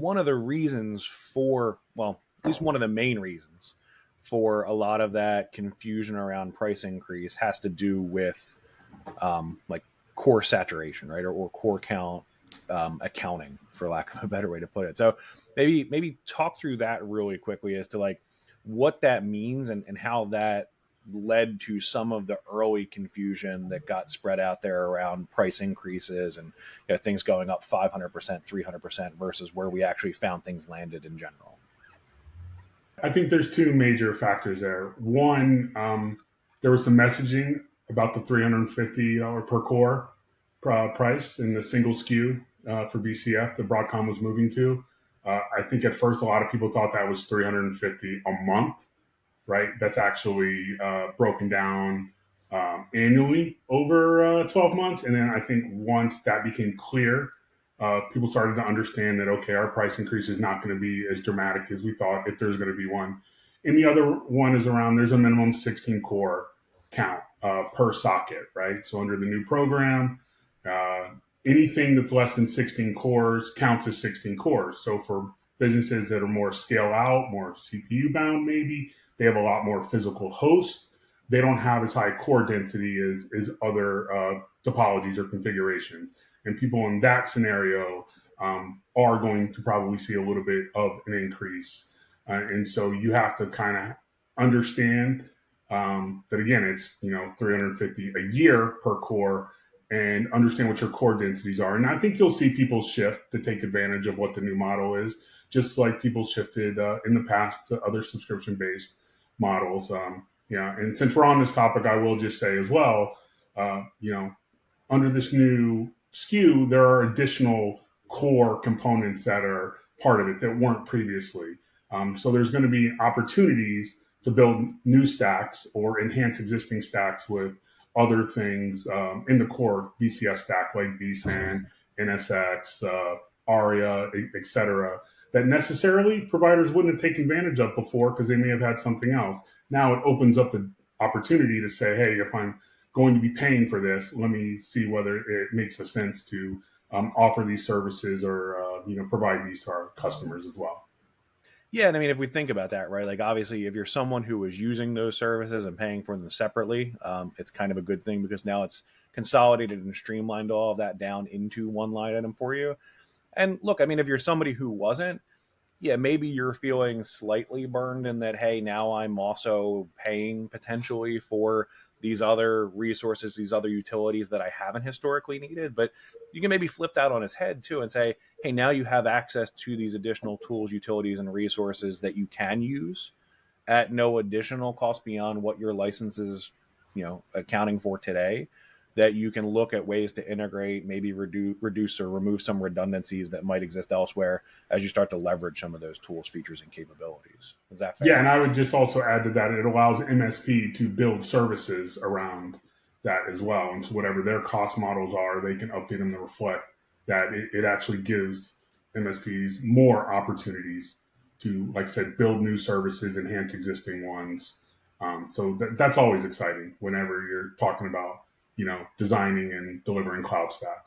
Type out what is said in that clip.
one of the reasons for, well, at least one of the main reasons for a lot of that confusion around price increase has to do with like core saturation, right? Or core count accounting, for lack of a better way to put it. So maybe talk through that really quickly as to like what that means and how that led to some of the early confusion that got spread out there around price increases and things going up 500%, 300% versus where we actually found things landed in general. I think there's two major factors there. One, there was some messaging about the $350 per core price in the single SKU for BCF that Broadcom was moving to. I think at first a lot of people thought that was $350 a month, right? That's actually broken down annually over 12 months. And then I think once that became clear, people started to understand that, okay, our price increase is not going to be as dramatic as we thought if there's going to be one. And the other one is around there's a minimum 16 core count per socket, right? So under the new program, uh, anything that's less than 16 cores counts as 16 cores. So for businesses that are more scale out, more CPU bound, maybe they have a lot more physical hosts. They don't have as high core density as other topologies or configurations. And people in that scenario are going to probably see a little bit of an increase. And so you have to kind of understand that again, it's 350 a year per core, and understand what your core densities are. And I think you'll see people shift to take advantage of what the new model is, just like people shifted in the past to other subscription-based models. Yeah, and since we're on this topic, I will just say as well, under this new SKU, there are additional core components that are part of it that weren't previously. So there's going to be opportunities to build new stacks or enhance existing stacks with other things in the core VCF stack like vSAN, NSX, ARIA, et cetera, that necessarily providers wouldn't have taken advantage of before because they may have had something else. Now it opens up the opportunity to say, hey, if I'm going to be paying for this, let me see whether it makes a sense to offer these services or provide these to our customers as well. Yeah, and I mean, if we think about that, right? Like, obviously, if you're someone who is using those services and paying for them separately, it's kind of a good thing because now it's consolidated and streamlined all of that down into one line item for you. And look, I mean, if you're somebody who wasn't, yeah, maybe you're feeling slightly burned in that, hey, now I'm also paying potentially for these other resources, these other utilities that I haven't historically needed. But you can maybe flip that on its head too and say, hey, now you have access to these additional tools, utilities, and resources that you can use at no additional cost beyond what your license is, accounting for today, that you can look at ways to integrate, maybe reduce or remove some redundancies that might exist elsewhere as you start to leverage some of those tools, features, and capabilities. Is that Yeah, fair? and I would just also add to that, it allows MSP to build services around that as well. And so whatever their cost models are, they can update them to reflect that it actually gives MSPs more opportunities to, like I said, build new services, enhance existing ones. So that's always exciting whenever you're talking about, designing and delivering cloud stacks.